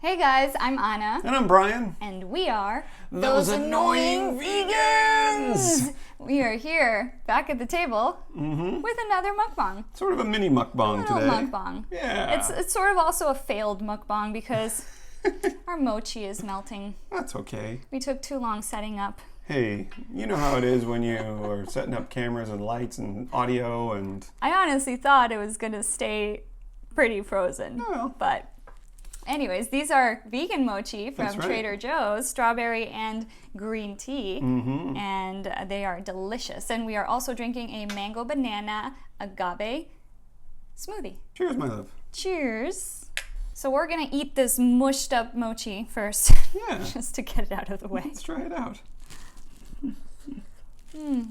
Hey guys, I'm Anna. And I'm Brian. And we are Those Annoying Vegans! We are here, back at the table, with another mukbang. Sort of a mini mukbang today. Mukbang. Yeah. It's sort of also a failed mukbang because our mochi is melting. That's okay. We took too long setting up. Hey, you know how it is when you are setting up cameras and lights and audio and... I honestly thought it was going to stay pretty frozen. Oh. But anyways, these are vegan mochi from That's right. Trader Joe's, strawberry and green tea, and they are delicious. And we are also drinking a mango banana agave smoothie. Cheers, my love. Cheers. So we're gonna eat this mushed up mochi first, Yeah. just to get it out of the way. Let's try it out. It's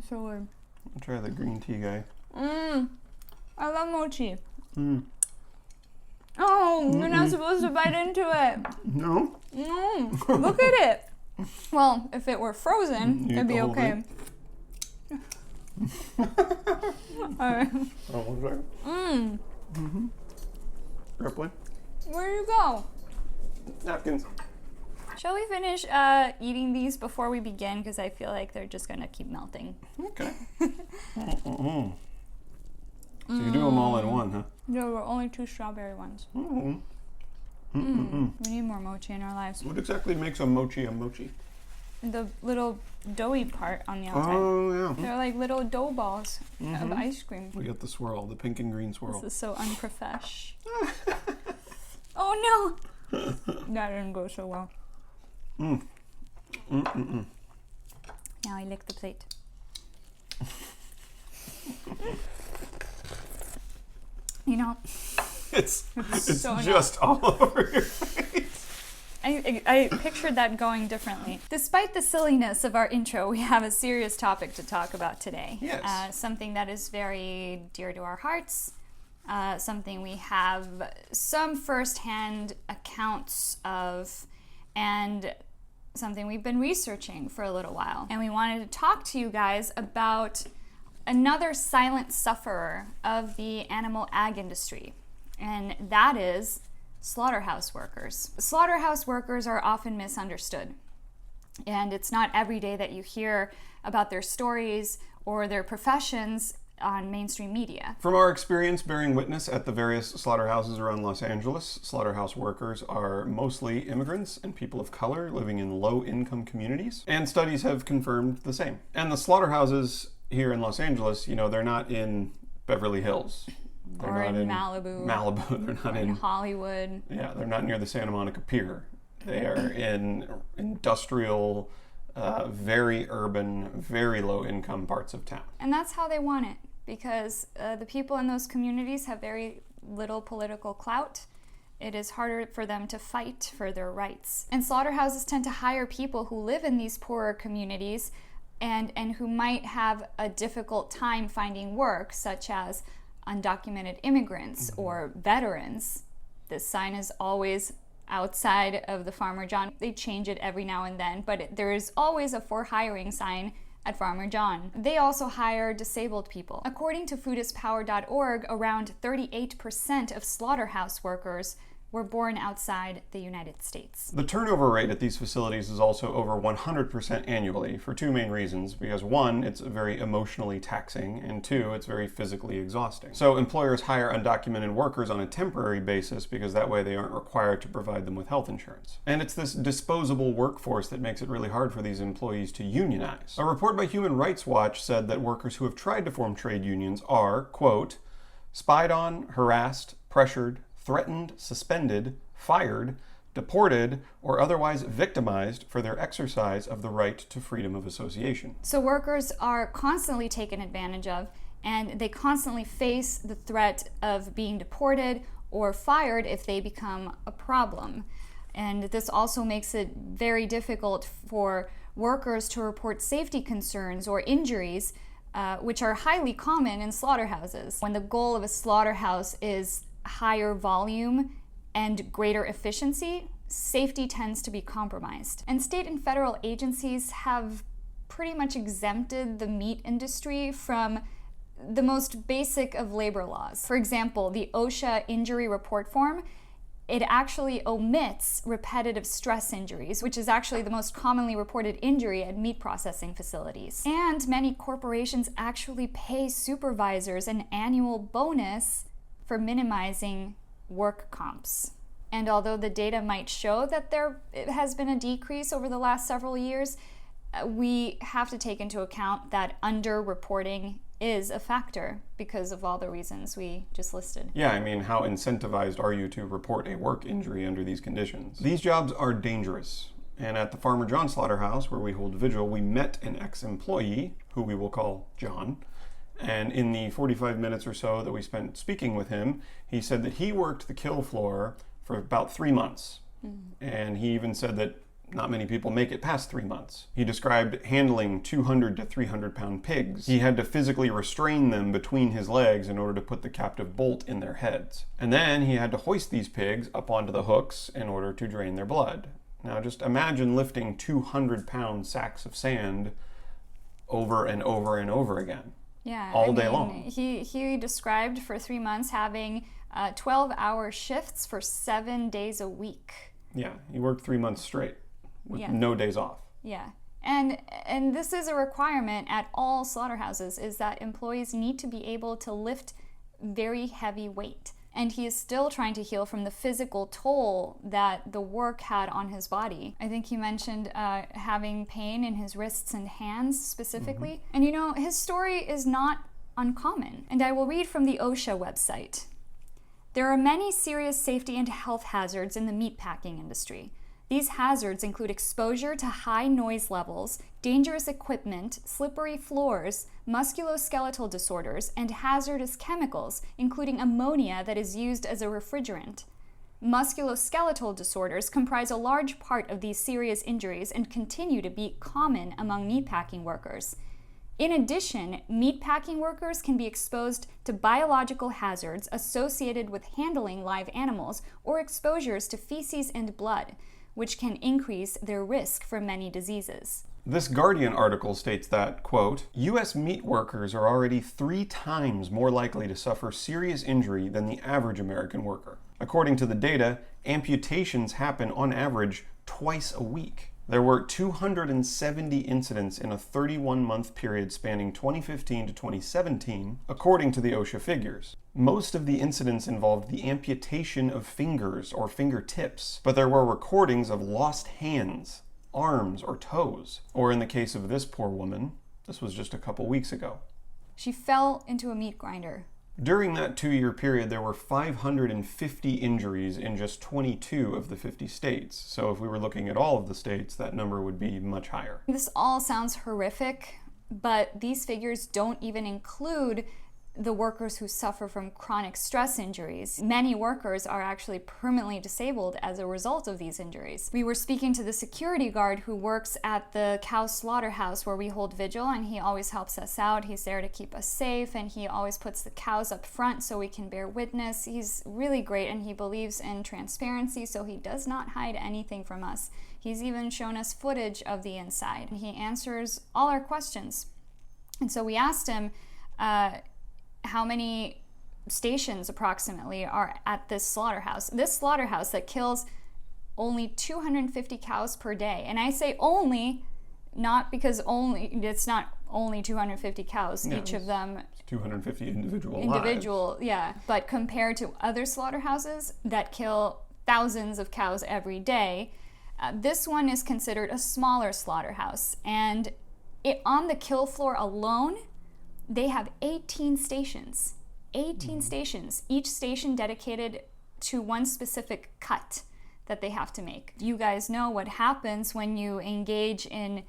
so good. I'll try the green tea guy. I love mochi. Oh, you're not supposed to bite into it. No? Look at it. Well, if it were frozen, You it'd be eat the whole okay. Alright. Oh, one second. Ripley. Where do you go? Napkins. Shall we finish eating these before we begin? Because I feel like they're just gonna keep melting. Okay. So you do them all in one, huh? There were only 2 strawberry ones. We need more mochi in our lives. What exactly makes a mochi a mochi? The little doughy part on the outside. Oh, yeah. They're like little dough balls of ice cream. We got the swirl, the pink and green swirl. This is so unprofesh. Oh no! That didn't go so well. Now I lick the plate. You know, It's so just all over your face. I pictured that going differently. Despite the silliness of our intro, we have a serious topic to talk about today. Yes. Something that is very dear to our hearts, something we have some firsthand accounts of, and something we've been researching for a little while. And we wanted to talk to you guys about another silent sufferer of the animal ag industry, and that is slaughterhouse workers. Slaughterhouse workers are often misunderstood, and it's not every day that you hear about their stories or their professions on mainstream media. From our experience bearing witness at the various slaughterhouses around Los Angeles, slaughterhouse workers are mostly immigrants and people of color living in low-income communities, and studies have confirmed the same. And the slaughterhouses here in Los Angeles, you know, they're not in Beverly Hills. They're Or not in Malibu. They're not In Hollywood. Yeah, they're not near the Santa Monica Pier. They are in industrial, very urban, very low-income parts of town. And that's how they want it, because the people in those communities have very little political clout. It is harder for them to fight for their rights. And slaughterhouses tend to hire people who live in these poorer communities and who might have a difficult time finding work, such as undocumented immigrants or veterans. This sign is always outside of the Farmer John. They change it every now and then, but there is always a for hiring sign at Farmer John. They also hire disabled people. According to foodispower.org, around 38% of slaughterhouse workers were born outside the United States. The turnover rate at these facilities is also over 100% annually for 2 main reasons. Because 1, it's very emotionally taxing, and 2, it's very physically exhausting. So employers hire undocumented workers on a temporary basis because that way they aren't required to provide them with health insurance. And it's this disposable workforce that makes it really hard for these employees to unionize. A report by Human Rights Watch said that workers who have tried to form trade unions are, quote, spied on, harassed, pressured, threatened, suspended, fired, deported, or otherwise victimized for their exercise of the right to freedom of association. So workers are constantly taken advantage of, and they constantly face the threat of being deported or fired if they become a problem. And this also makes it very difficult for workers to report safety concerns or injuries, which are highly common in slaughterhouses. When the goal of a slaughterhouse is higher volume and greater efficiency, safety tends to be compromised. And state and federal agencies have pretty much exempted the meat industry from the most basic of labor laws. For example, the OSHA injury report form, it actually omits repetitive stress injuries, which is actually the most commonly reported injury at meat processing facilities. And many corporations actually pay supervisors an annual bonus for minimizing work comps. And although the data might show that there has been a decrease over the last several years, we have to take into account that underreporting is a factor because of all the reasons we just listed. Yeah, I mean, how incentivized are you to report a work injury under these conditions? These jobs are dangerous. And at the Farmer John Slaughterhouse, where we hold vigil, we met an ex-employee, who we will call John. And in the 45 minutes or so that we spent speaking with him, he said that he worked the kill floor for about 3 months. And he even said that not many people make it past 3 months. He described handling 200 to 300 pound pigs. He had to physically restrain them between his legs in order to put the captive bolt in their heads. And then he had to hoist these pigs up onto the hooks in order to drain their blood. Now just imagine lifting 200-pound sacks of sand over and over and over again. Yeah, all day long. He described for 3 months having 12-hour shifts for 7 days a week. Yeah, he worked 3 months straight with no days off. Yeah, and this is a requirement at all slaughterhouses, is that employees need to be able to lift very heavy weight. And he is still trying to heal from the physical toll that the work had on his body. I think he mentioned having pain in his wrists and hands specifically. And you know, his story is not uncommon. And I will read from the OSHA website. There are many serious safety and health hazards in the meatpacking industry. These hazards include exposure to high noise levels, dangerous equipment, slippery floors, musculoskeletal disorders, and hazardous chemicals, including ammonia that is used as a refrigerant. Musculoskeletal disorders comprise a large part of these serious injuries and continue to be common among meatpacking workers. In addition, meatpacking workers can be exposed to biological hazards associated with handling live animals or exposures to feces and blood, which can increase their risk for many diseases. This Guardian article states that, quote, U.S. meat workers are already 3 times more likely to suffer serious injury than the average American worker. According to the data, amputations happen on average twice a week. There were 270 incidents in a 31-month period spanning 2015 to 2017, according to the OSHA figures. Most of the incidents involved the amputation of fingers or fingertips, but there were recordings of lost hands, arms, or toes. Or in the case of this poor woman, this was just a couple weeks ago. She fell into a meat grinder. During that 2-year period, there were 550 injuries in just 22 of the 50 states. So if we were looking at all of the states, that number would be much higher. This all sounds horrific, but these figures don't even include the workers who suffer from chronic stress injuries. Many workers are actually permanently disabled as a result of these injuries. We were speaking to the security guard who works at the cow slaughterhouse where we hold vigil, and he always helps us out. He's there to keep us safe, and he always puts the cows up front so we can bear witness. He's really great, and he believes in transparency, so he does not hide anything from us. He's even shown us footage of the inside. He answers all our questions. And so we asked him, how many stations approximately are at this slaughterhouse. This slaughterhouse that kills only 250 cows per day. And I say only, not because it's not only 250 cows, no, each of them 250 individual lives. Yeah, but compared to other slaughterhouses that kill thousands of cows every day, this one is considered a smaller slaughterhouse. And on the kill floor alone, they have 18 stations. 18 stations, each station dedicated to one specific cut that they have to make. You guys know what happens when you engage in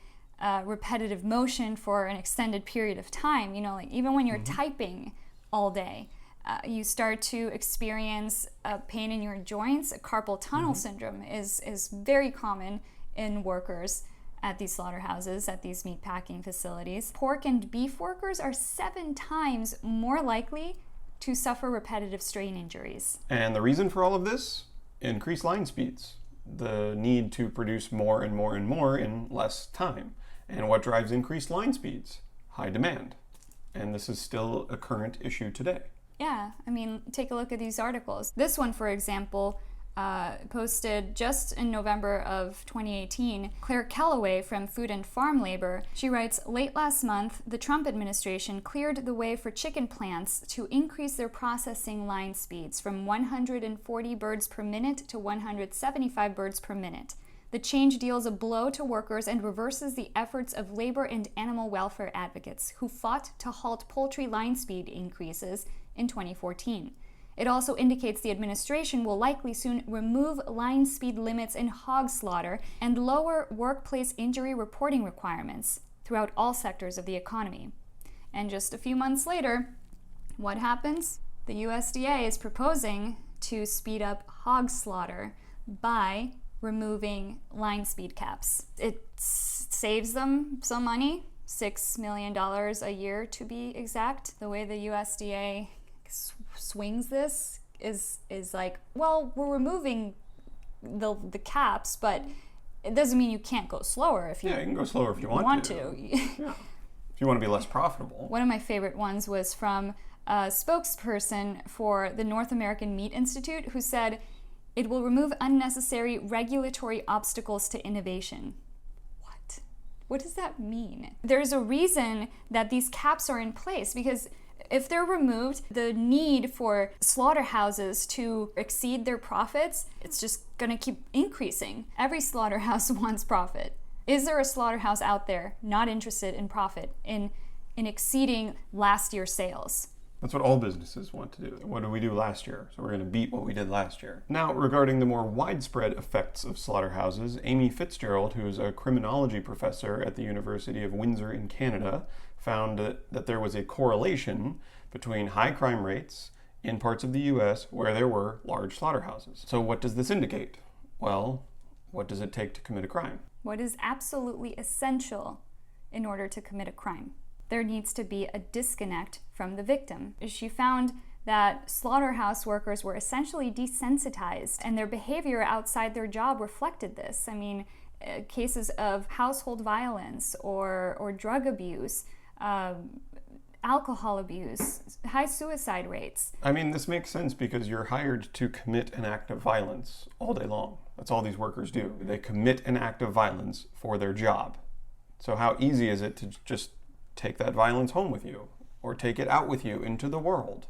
repetitive motion for an extended period of time. You know, like even when you're typing all day, you start to experience pain in your joints. Carpal tunnel syndrome is very common in workers at these slaughterhouses, at these meatpacking facilities. Pork and beef workers are 7 times more likely to suffer repetitive strain injuries. And the reason for all of this? Increased line speeds. The need to produce more and more and more in less time. And what drives increased line speeds? High demand. And this is still a current issue today. Yeah, I mean, take a look at these articles. This one, for example, posted just in November of 2018. Claire Calloway from Food and Farm Labor, she writes, late last month, the Trump administration cleared the way for chicken plants to increase their processing line speeds from 140 birds per minute to 175 birds per minute. The change deals a blow to workers and reverses the efforts of labor and animal welfare advocates who fought to halt poultry line speed increases in 2014. It also indicates the administration will likely soon remove line speed limits in hog slaughter and lower workplace injury reporting requirements throughout all sectors of the economy. And just a few months later, what happens? The USDA is proposing to speed up hog slaughter by removing line speed caps. It saves them some money, $6 million a year to be exact. The way the USDA swings this is like, well, we're removing the caps, but it doesn't mean you can't go slower if you you can go slower if you want to. Yeah. If you want to be less profitable. One of my favorite ones was from a spokesperson for the North American Meat Institute who said, it will remove unnecessary regulatory obstacles to innovation. What? What does that mean? There's a reason that these caps are in place, because if they're removed, the need for slaughterhouses to exceed their profits, it's just gonna keep increasing. Every slaughterhouse wants profit. Is there a slaughterhouse out there not interested in profit, in exceeding last year's sales? That's what all businesses want to do. What did we do last year? So we're going to beat what we did last year. Now, regarding the more widespread effects of slaughterhouses, Amy Fitzgerald, who is a criminology professor at the University of Windsor in Canada, found that there was a correlation between high crime rates in parts of the US where there were large slaughterhouses. So what does this indicate? Well, what does it take to commit a crime? What is absolutely essential in order to commit a crime? There needs to be a disconnect from the victim. She found that slaughterhouse workers were essentially desensitized, and their behavior outside their job reflected this. I mean, cases of household violence or drug abuse, alcohol abuse, high suicide rates. I mean, this makes sense because you're hired to commit an act of violence all day long. That's all these workers do. They commit an act of violence for their job. So how easy is it to just take that violence home with you or take it out with you into the world?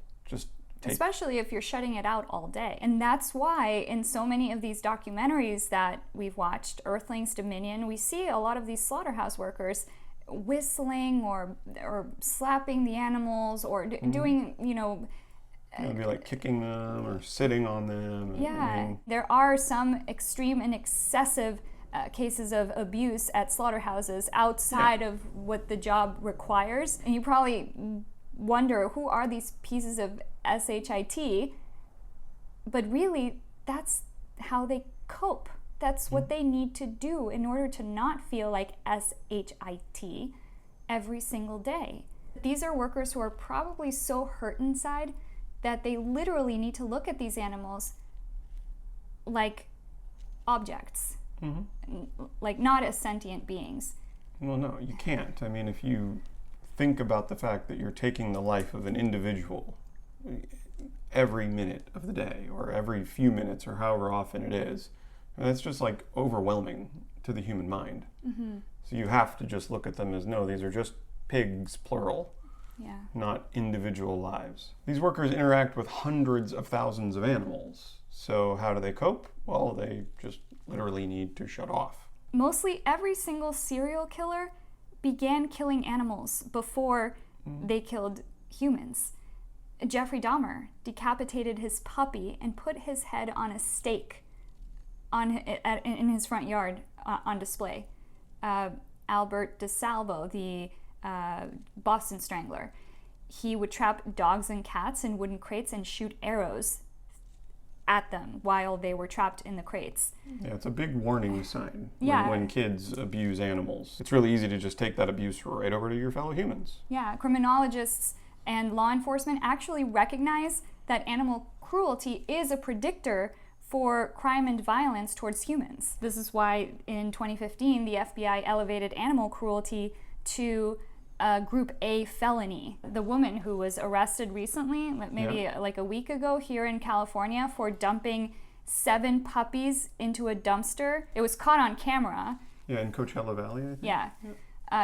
Especially if you're shutting it out all day. And that's why in so many of these documentaries that we've watched, Earthlings, Dominion, we see a lot of these slaughterhouse workers whistling or slapping the animals or doing, It'd be like kicking them or sitting on them. Yeah, there are some extreme and excessive cases of abuse at slaughterhouses outside of what the job requires. And you probably wonder, who are these pieces of SHIT? But really, that's how they cope. That's what they need to do in order to not feel like SHIT every single day. These are workers who are probably so hurt inside that they literally need to look at these animals like objects. Like not as sentient beings. Well, no, you can't. I mean, if you think about the fact that you're taking the life of an individual every minute of the day or every few minutes or however often it is, that's just like overwhelming to the human mind. So you have to just look at them as, no, these are just pigs, plural, not individual lives. These workers interact with hundreds of thousands of animals. So how do they cope? Well, they just literally need to shut off. Mostly every single serial killer began killing animals before they killed humans. Jeffrey Dahmer decapitated his puppy and put his head on a stake in his front yard on display. Albert DeSalvo, the Boston Strangler, he would trap dogs and cats in wooden crates and shoot arrows at them while they were trapped in the crates. Yeah, it's a big warning sign when kids abuse animals. It's really easy to just take that abuse right over to your fellow humans. Yeah, criminologists and law enforcement actually recognize that animal cruelty is a predictor for crime and violence towards humans. This is why in 2015 the FBI elevated animal cruelty to a Group A felony. The woman who was arrested recently, maybe like a week ago here in California, for dumping 7 puppies into a dumpster. It was caught on camera. Yeah, in Coachella Valley, I think. Yeah.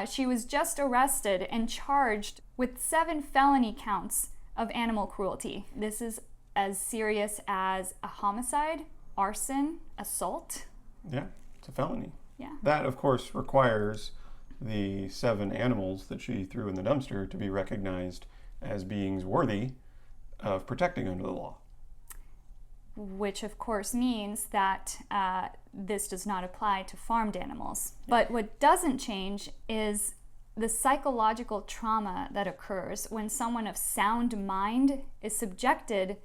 She was just arrested and charged with 7 felony counts of animal cruelty. This is as serious as a homicide, arson, assault. Yeah, it's a felony. Yeah. That, of course, requires the 7 animals that she threw in the dumpster to be recognized as beings worthy of protecting under the law. Which, of course, means that this does not apply to farmed animals. But what doesn't change is the psychological trauma that occurs when someone of sound mind is subjected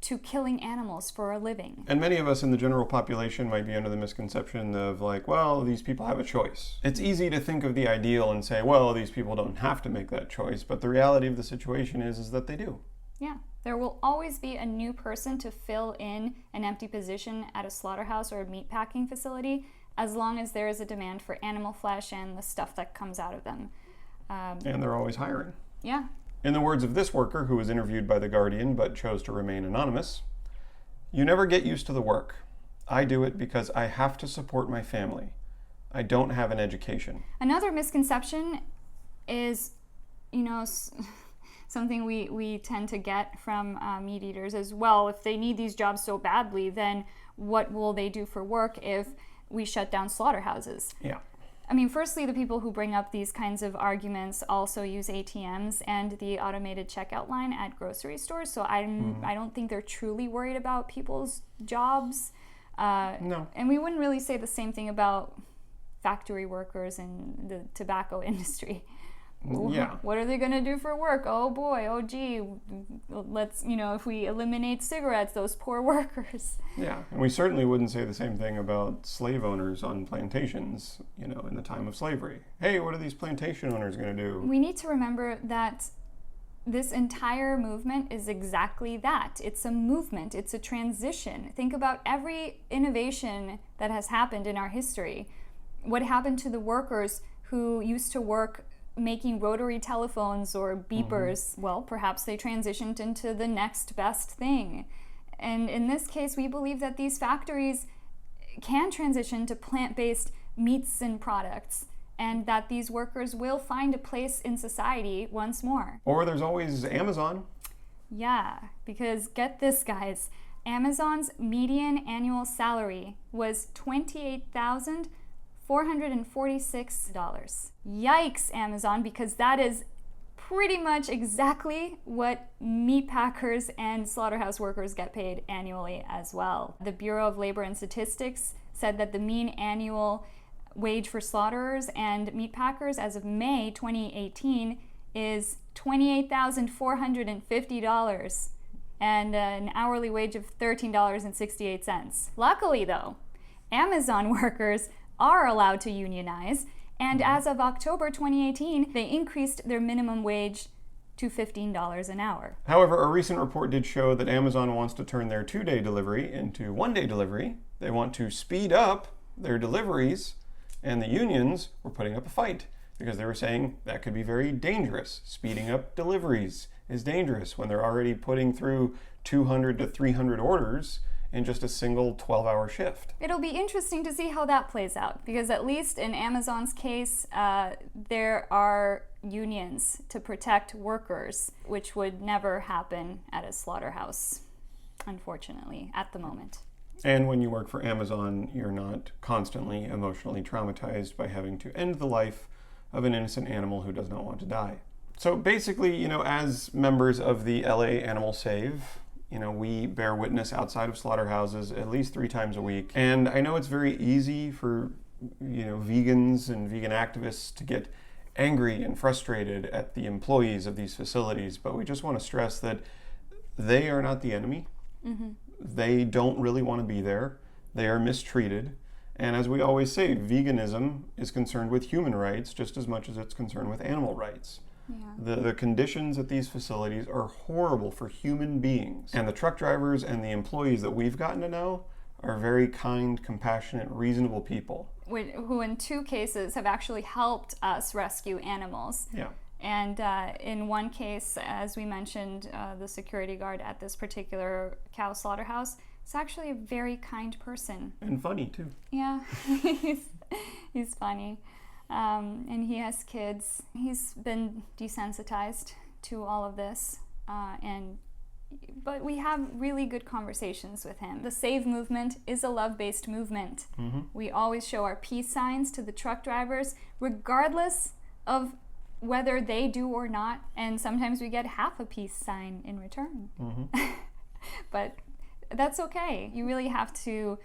to killing animals for a living. And many of us in the general population might be under the misconception of like, well, these people have a choice. It's easy to think of the ideal and say, well, these people don't have to make that choice, but the reality of the situation is that they do. Yeah, there will always be a new person to fill in an empty position at a slaughterhouse or a meatpacking facility, as long as there is a demand for animal flesh and the stuff that comes out of them. And they're always hiring. Yeah. In the words of this worker who was interviewed by The Guardian but chose to remain anonymous, "You never get used to the work. I do it because I have to support my family. I don't have an education." Another misconception is, something we tend to get from meat eaters as well. If they need these jobs so badly, then what will they do for work if we shut down slaughterhouses? Yeah. I mean, firstly, the people who bring up these kinds of arguments also use ATMs and the automated checkout line at grocery stores. So I don't think they're truly worried about people's jobs. No. And we wouldn't really say the same thing about factory workers in the tobacco industry. Yeah. What are they going to do for work? Oh boy, oh gee, let's, if we eliminate cigarettes, those poor workers. Yeah, and we certainly wouldn't say the same thing about slave owners on plantations, in the time of slavery. Hey, what are these plantation owners going to do? We need to remember that this entire movement is exactly that. It's a movement, it's a transition. Think about every innovation that has happened in our history. What happened to the workers who used to work making rotary telephones or beepers? Well, perhaps they transitioned into the next best thing. And in this case, we believe that these factories can transition to plant-based meats and products, and that these workers will find a place in society once more. Or there's always Amazon. Yeah, because get this, guys. Amazon's median annual salary was $28,446. Yikes, Amazon, because that is pretty much exactly what meat packers and slaughterhouse workers get paid annually as well. The Bureau of Labor and Statistics said that the mean annual wage for slaughterers and meat packers as of May 2018 is $28,450 and an hourly wage of $13.68. Luckily, though, Amazon workers are allowed to unionize, and as of October 2018, they increased their minimum wage to $15 an hour. However, a recent report did show that Amazon wants to turn their 2-day delivery into 1-day delivery. They want to speed up their deliveries, and the unions were putting up a fight because they were saying that could be very dangerous. Speeding up deliveries is dangerous when they're already putting through 200 to 300 orders in just a single 12-hour shift. It'll be interesting to see how that plays out, because at least in Amazon's case, there are unions to protect workers, which would never happen at a slaughterhouse, unfortunately, at the moment. And when you work for Amazon, you're not constantly emotionally traumatized by having to end the life of an innocent animal who does not want to die. So basically, as members of the LA Animal Save, we bear witness outside of slaughterhouses at least 3 times a week. And I know it's very easy for, vegans and vegan activists to get angry and frustrated at the employees of these facilities, but we just want to stress that they are not the enemy. Mm-hmm. They don't really want to be there. They are mistreated. And as we always say, veganism is concerned with human rights just as much as it's concerned with animal rights. Yeah. The conditions at these facilities are horrible for human beings. And the truck drivers and the employees that we've gotten to know are very kind, compassionate, reasonable people. Who in 2 cases have actually helped us rescue animals. Yeah. And in one case, as we mentioned, the security guard at this particular cow slaughterhouse is actually a very kind person. And funny, too. Yeah, he's funny. And he has kids. He's been desensitized to all of this. But we have really good conversations with him. The SAVE movement is a love-based movement. Mm-hmm. We always show our peace signs to the truck drivers, regardless of whether they do or not, and sometimes we get half a peace sign in return. Mm-hmm. But that's okay. You really have to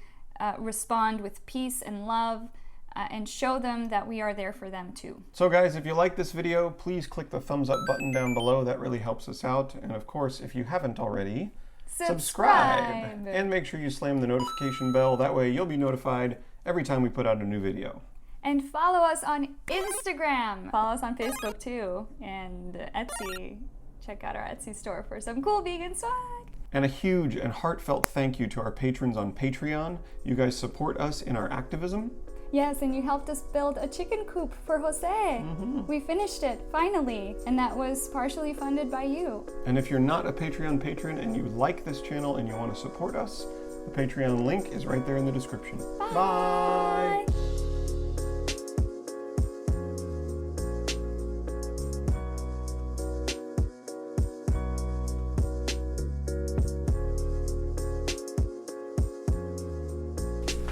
respond with peace and love and show them that we are there for them too. So guys, if you like this video, please click the thumbs up button down below. That really helps us out. And of course, if you haven't already, subscribe! And make sure you slam the notification bell. That way you'll be notified every time we put out a new video. And follow us on Instagram. Follow us on Facebook too. And Etsy. Check out our Etsy store for some cool vegan swag. And a huge and heartfelt thank you to our patrons on Patreon. You guys support us in our activism. Yes, and you helped us build a chicken coop for Jose. Mm-hmm. We finished it, finally. And that was partially funded by you. And if you're not a Patreon patron and you like this channel and you want to support us, the Patreon link is right there in the description. Bye! Bye.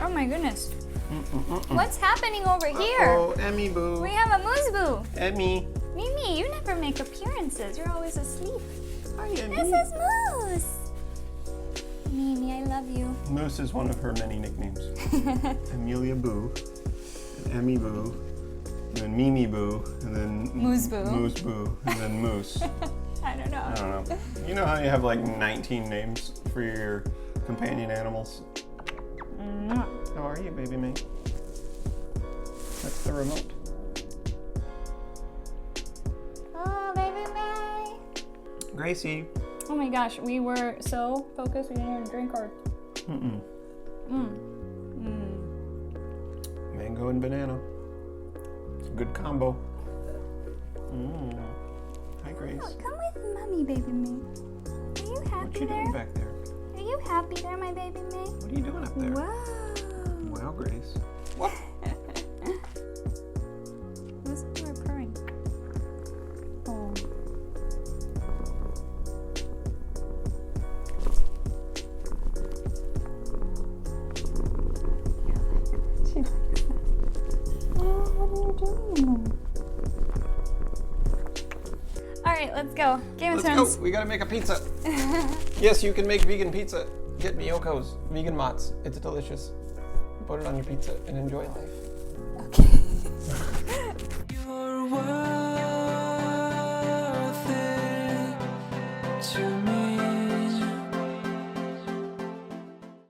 Oh my goodness. What's happening over here? Oh, Emmy boo. We have a moose boo. Emmy. Mimi, you never make appearances. You're always asleep. Hi, Emmy. This is Moose. Mimi, I love you. Moose is one of her many nicknames. Amelia Boo, and Emmy Boo, and then Mimi Boo, and then Moose Boo. Moose Boo, and then Moose. I don't know. I don't know. You know how you have like 19 names for your companion animals? How are you, baby mate? That's the remote. Oh, baby May. Gracie. Oh my gosh, we were so focused we didn't even drink our... Mango and banana. It's a good combo. Hi, Grace. Oh, come with mommy, baby May. Are you happy What you there? doing back there? Are you happy there, my baby May? What are you doing up there? Wow. Wow, Grace. What? Listen to her purring. Oh. She likes that. Oh, what are you doing? Alright, let's go. Game of Let's Thrones. go. We gotta make a pizza. Yes, you can make vegan pizza. Get Miyoko's vegan mozz. It's delicious. Put it on your pizza and enjoy life. Okay. You're worth it to me.